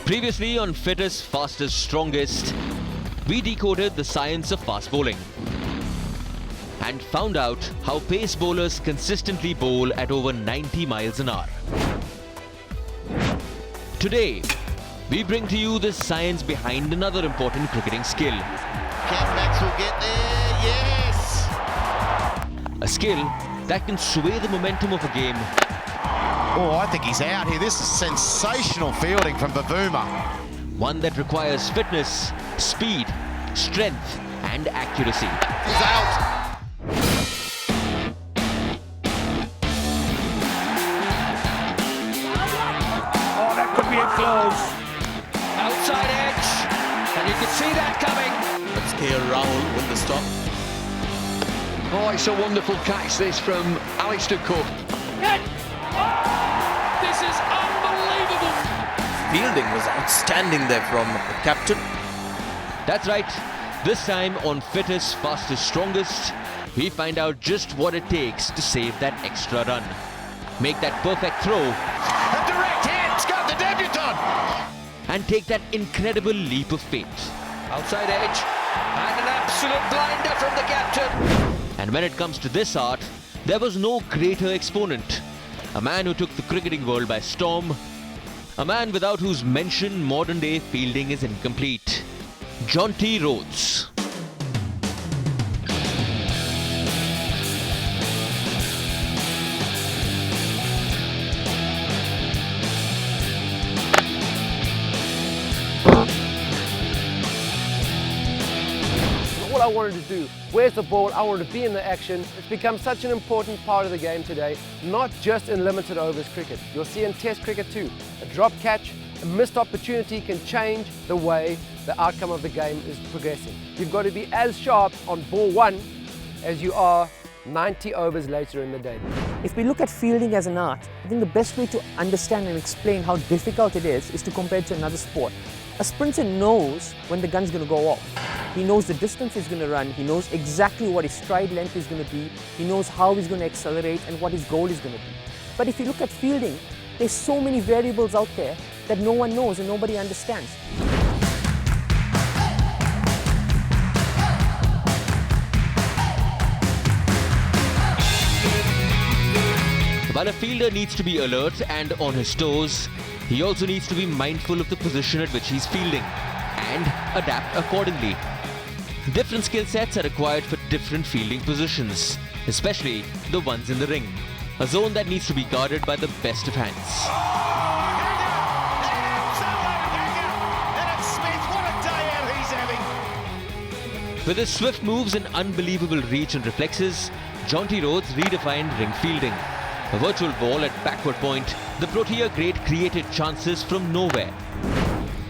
Previously on Fittest, Fastest, Strongest, we decoded the science of fast bowling and found out how pace bowlers consistently bowl at over 90 miles an hour. Today, we bring to you the science behind another important cricketing skill. Can Maxwell get there? Yes! A skill that can sway the momentum of a game. Oh, I think he's out here. This is sensational fielding from Bavuma. One that requires fitness, speed, strength and accuracy. He's out. Oh, that could be a close. Outside edge, and you can see that coming. Let's hear Rahul with the stop. Oh, it's a wonderful catch this from Alistair Cook. This is unbelievable. Fielding was outstanding there from the captain. That's right. This time on Fittest, Fastest, Strongest, we find out just what it takes to save that extra run. Make that perfect throw. A direct hit. It's got the debutant. And take that incredible leap of faith. Outside edge, and an absolute blinder from the captain. And when it comes to this art, there was no greater exponent. A man who took the cricketing world by storm. A man without whose mention modern-day fielding is incomplete. Jonty Rhodes. All I wanted to do, where's the ball? I wanted to be in the action. It's become such an important part of the game today, not just in limited overs cricket. You'll see in Test cricket too. A drop catch, a missed opportunity can change the way the outcome of the game is progressing. You've got to be as sharp on ball one as you are 90 overs later in the day. If we look at fielding as an art, I think the best way to understand and explain how difficult it is to compare it to another sport. A sprinter knows when the gun's going to go off. He knows the distance he's going to run, he knows exactly what his stride length is going to be, he knows how he's going to accelerate and what his goal is going to be. But if you look at fielding, there's so many variables out there that no one knows and nobody understands. While a fielder needs to be alert and on his toes, he also needs to be mindful of the position at which he's fielding and adapt accordingly. Different skill sets are required for different fielding positions, especially the ones in the ring, a zone that needs to be guarded by the best of hands. With his swift moves and unbelievable reach and reflexes, Jonty Rhodes redefined ring fielding. A virtual ball at backward point, the Protea great created chances from nowhere.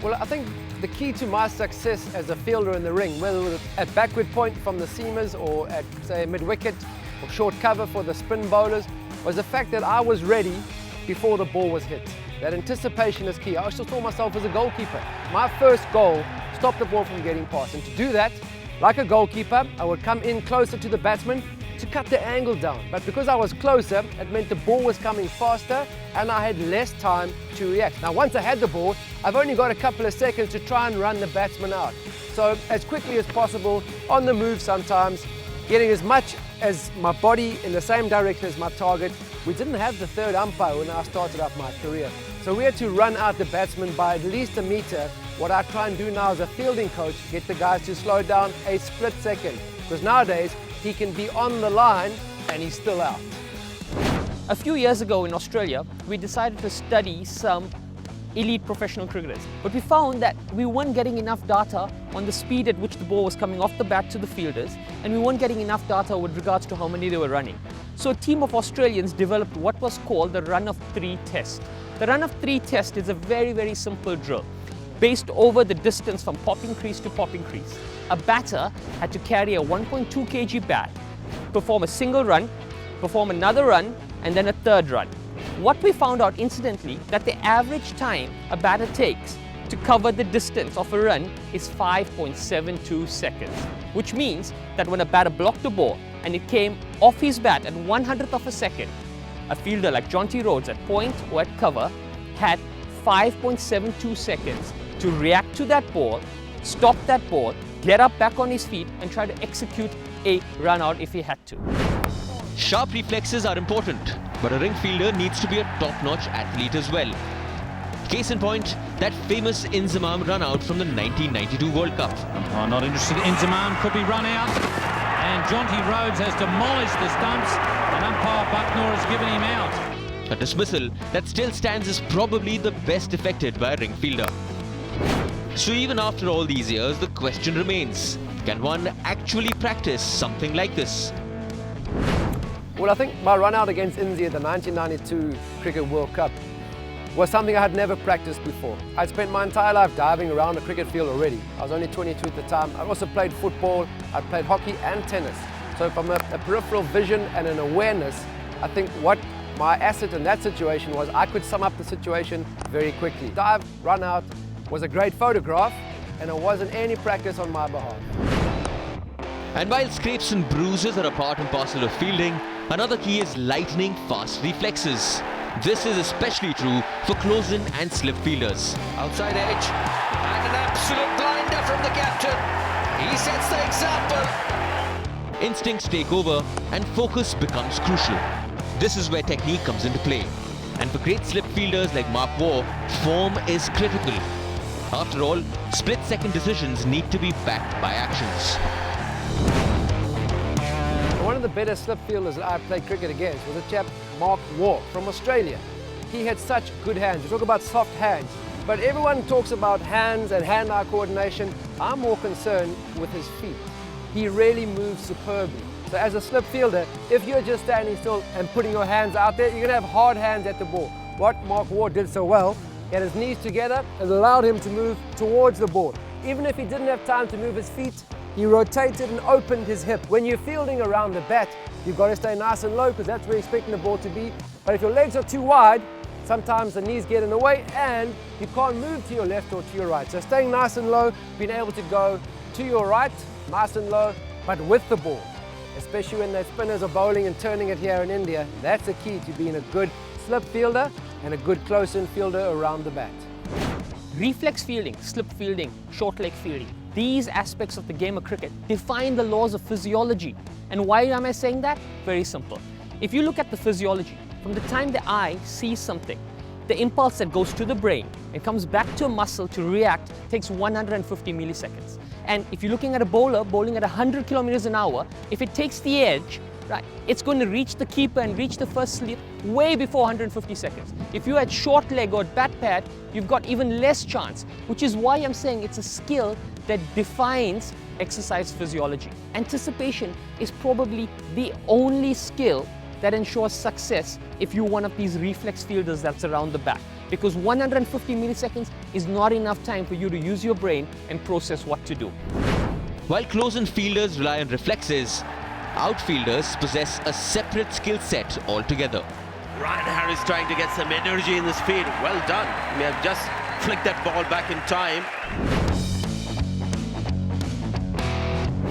Well, I think the key to my success as a fielder in the ring, whether it was at backward point from the seamers or at, say, mid-wicket or short cover for the spin bowlers, was the fact that I was ready before the ball was hit. That anticipation is key. I also saw myself as a goalkeeper. My first goal stopped the ball from getting past. And to do that, like a goalkeeper, I would come in closer to the batsman to cut the angle down. But because I was closer, it meant the ball was coming faster and I had less time to react. Now, once I had the ball, I've only got a couple of seconds to try and run the batsman out. So as quickly as possible, on the move sometimes, getting as much as my body in the same direction as my target. We didn't have the third umpire when I started up my career. So we had to run out the batsman by at least a meter. What I try and do now as a fielding coach, get the guys to slow down a split second. Because nowadays, he can be on the line and he's still out. A few years ago in Australia, we decided to study some elite professional cricketers. But we found that we weren't getting enough data on the speed at which the ball was coming off the bat to the fielders, and we weren't getting enough data with regards to how many they were running. So a team of Australians developed what was called the run of three test. The run of three test is a very, very simple drill based over the distance from popping crease to popping crease. A batter had to carry a 1.2 kg bat, perform a single run, perform another run, and then a third run. What we found out incidentally, that the average time a batter takes to cover the distance of a run is 5.72 seconds, which means that when a batter blocked the ball and it came off his bat at 1/100th of a second, a fielder like Jonty Rhodes at point or at cover had 5.72 seconds to react to that ball, stop that ball, get up back on his feet and try to execute a run out if he had to. Sharp reflexes are important, but a ring fielder needs to be a top-notch athlete as well. Case in point, that famous Inzamam run out from the 1992 World Cup. Oh, not interested. Inzamam could be run out. And Jonty Rhodes has demolished the stumps. And umpire Bucknor has given him out. A dismissal that still stands as probably the best affected by a ring fielder. So even after all these years, the question remains, can one actually practice something like this? Well, I think my run out against India at the 1992 Cricket World Cup was something I had never practiced before. I'd spent my entire life diving around a cricket field already. I was only 22 at the time. I also played football, I played hockey and tennis. So from a peripheral vision and an awareness, I think what my asset in that situation was I could sum up the situation very quickly. Dive, run out was a great photograph and it wasn't any practice on my behalf. And while scrapes and bruises are a part and parcel of fielding, another key is lightning fast reflexes. This is especially true for close-in and slip fielders. Outside edge, and an absolute blinder from the captain. He sets the example. Instincts take over and focus becomes crucial. This is where technique comes into play. And for great slip fielders like Mark Waugh, form is critical. After all, split-second decisions need to be backed by actions. One of the better slip fielders that I played cricket against was a chap, Mark Waugh, from Australia. He had such good hands. You talk about soft hands, but everyone talks about hands and hand-eye coordination. I'm more concerned with his feet. He really moves superbly. So as a slip fielder, if you're just standing still and putting your hands out there, you're going to have hard hands at the ball. What Mark Waugh did so well, he had his knees together and allowed him to move towards the ball. Even if he didn't have time to move his feet, he rotated and opened his hip. When you're fielding around the bat, you've got to stay nice and low because that's where you're expecting the ball to be. But if your legs are too wide, sometimes the knees get in the way and you can't move to your left or to your right. So staying nice and low, being able to go to your right, nice and low, but with the ball. Especially when the spinners are bowling and turning it here in India, that's the key to being a good slip fielder and a good close-in fielder around the bat. Reflex fielding, slip fielding, short leg fielding. These aspects of the game of cricket define the laws of physiology. And why am I saying that? Very simple. If you look at the physiology, from the time the eye sees something, the impulse that goes to the brain and comes back to a muscle to react takes 150 milliseconds. And if you're looking at a bowler bowling at 100 kilometers an hour, if it takes the edge, right, it's going to reach the keeper and reach the first slip way before 150 seconds. If you had short leg or bat pad, you've got even less chance, which is why I'm saying it's a skill that defines exercise physiology. Anticipation is probably the only skill that ensures success if you're one of these reflex fielders that's around the bat. Because 150 milliseconds is not enough time for you to use your brain and process what to do. While close-in fielders rely on reflexes, outfielders possess a separate skill set altogether. Ryan Harris trying to get some energy in this field. Well done. We have just flicked that ball back in time.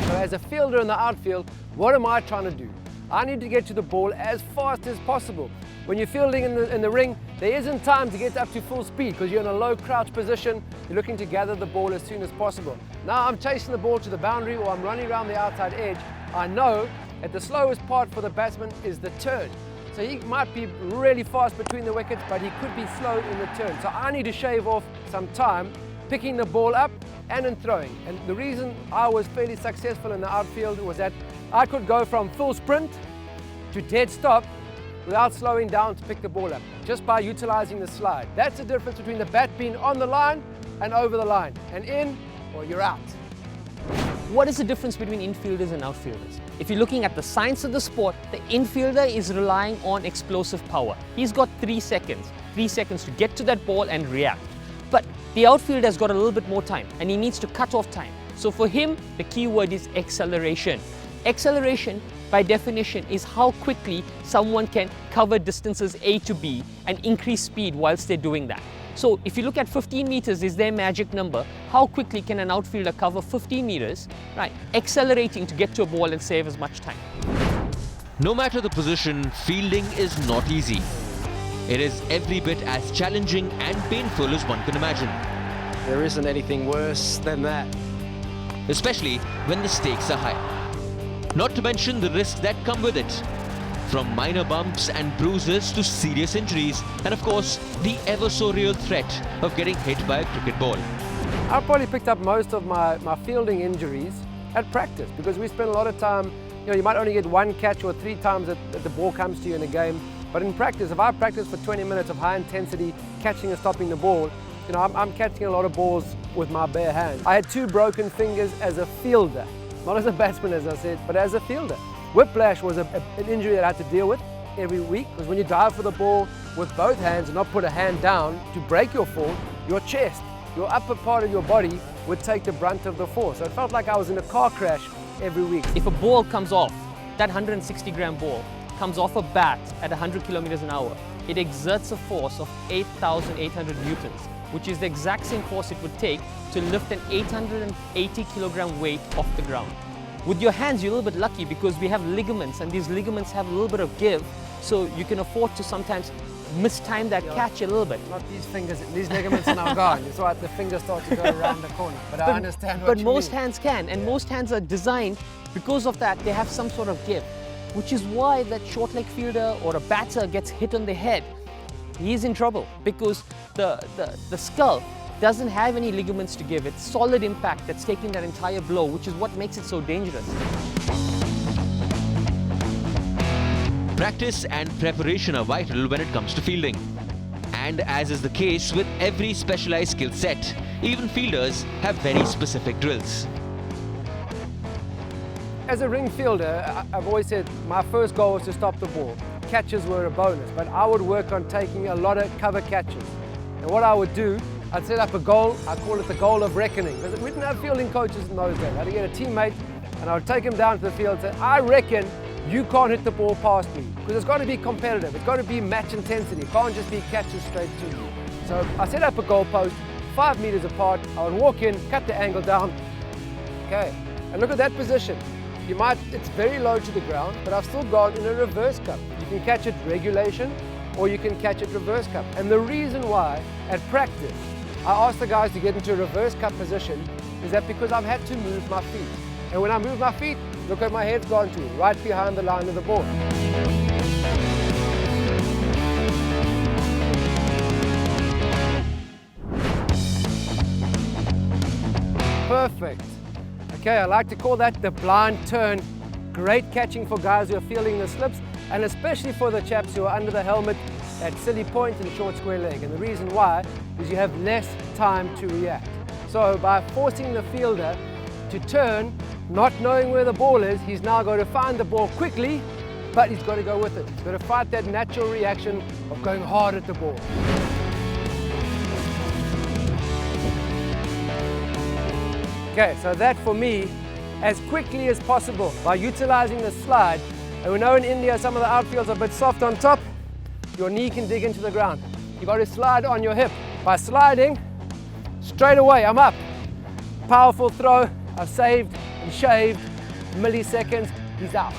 So as a fielder in the outfield, what am I trying to do? I need to get to the ball as fast as possible. When you're fielding in the ring, there isn't time to get up to full speed because you're in a low crouch position. You're looking to gather the ball as soon as possible. Now I'm chasing the ball to the boundary or I'm running around the outside edge. I know that the slowest part for the batsman is the turn. So he might be really fast between the wickets, but he could be slow in the turn. So I need to shave off some time picking the ball up and in throwing. And the reason I was fairly successful in the outfield was that I could go from full sprint to dead stop without slowing down to pick the ball up, just by utilizing the slide. That's the difference between the bat being on the line and over the line, and in or you're out. What is the difference between infielders and outfielders? If you're looking at the science of the sport, the infielder is relying on explosive power. He's got 3 seconds to get to that ball and react. But the outfielder has got a little bit more time and he needs to cut off time. So for him, the key word is acceleration. Acceleration, by definition, is how quickly someone can cover distances A to B and increase speed whilst they're doing that. So if you look at 15 meters is their magic number, how quickly can an outfielder cover 15 meters, right, accelerating to get to a ball and save as much time. No matter the position, fielding is not easy. it is every bit as challenging and painful as one can imagine. There isn't anything worse than that. Especially when the stakes are high. Not to mention the risks that come with it. From minor bumps and bruises to serious injuries, and of course, the ever so real threat of getting hit by a cricket ball. I probably picked up most of my fielding injuries at practice because we spend a lot of time, you might only get one catch or 3 times that the ball comes to you in a game. But in practice, if I practice for 20 minutes of high intensity catching and stopping the ball, I'm catching a lot of balls with my bare hands. I had 2 broken fingers as a fielder, not as a batsman as I said, but as a fielder. Whiplash was an injury that I had to deal with every week because when you dive for the ball with both hands and not put a hand down to break your fall, your chest, your upper part of your body would take the brunt of the fall. So it felt like I was in a car crash every week. If a ball comes off, that 160-gram ball comes off a bat at 100 kilometers an hour, it exerts a force of 8,800 newtons, which is the exact same force it would take to lift an 880-kilogram weight off the ground. With your hands, you're a little bit lucky because we have ligaments, and these ligaments have a little bit of give, so you can afford to sometimes mistime that catch a little bit. Not these fingers, these ligaments are now gone. It's right, the fingers start to go around the corner. But I understand what you mean. But most hands can, and most hands are designed, because of that, they have some sort of give, which is why that short leg fielder or a batter gets hit on the head. He's in trouble because the skull doesn't have any ligaments to give. It's solid impact that's taking that entire blow, which is what makes it so dangerous. Practice and preparation are vital when it comes to fielding. And as is the case with every specialized skill set, even fielders have very specific drills. As a ring fielder, I've always said my first goal was to stop the ball. Catches were a bonus, but I would work on taking a lot of cover catches. And what I would do, I'd set up a goal, I call it the goal of reckoning. Because we didn't have fielding coaches in those days. I had to get a teammate and I would take him down to the field and say, I reckon you can't hit the ball past me. Because it's got to be competitive, it's got to be match intensity. It can't just be catches straight to you. So I set up a goal post, 5 meters apart. I would walk in, cut the angle down. Okay, and look at that position. It's very low to the ground, but I've still gone in a reverse cup. You can catch it regulation or you can catch it reverse cup. And the reason why, at practice, I ask the guys to get into a reverse cup position is that because I've had to move my feet. And when I move my feet, look at my head's gone to, right behind the line of the ball. Perfect. Okay, I like to call that the blind turn. Great catching for guys who are feeling the slips, and especially for the chaps who are under the helmet at silly point and short square leg. And the reason why is you have less time to react. So by forcing the fielder to turn, not knowing where the ball is, he's now got to find the ball quickly, but he's got to go with it. He's got to fight that natural reaction of going hard at the ball. Okay, so that for me, as quickly as possible by utilizing the slide. And we know in India some of the outfields are a bit soft on top, your knee can dig into the ground. You've got to slide on your hip. By sliding, straight away I'm up. Powerful throw, I've saved and shaved milliseconds, he's out.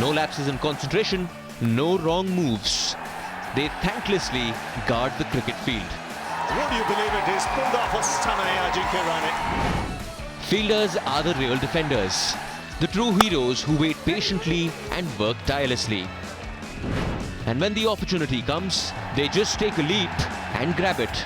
No lapses in concentration, no wrong moves. They thanklessly guard the cricket field. Would you believe it? He's pulled off a stunner here, GK Rani. Fielders are the real defenders, the true heroes who wait patiently and work tirelessly. And when the opportunity comes, they just take a leap and grab it.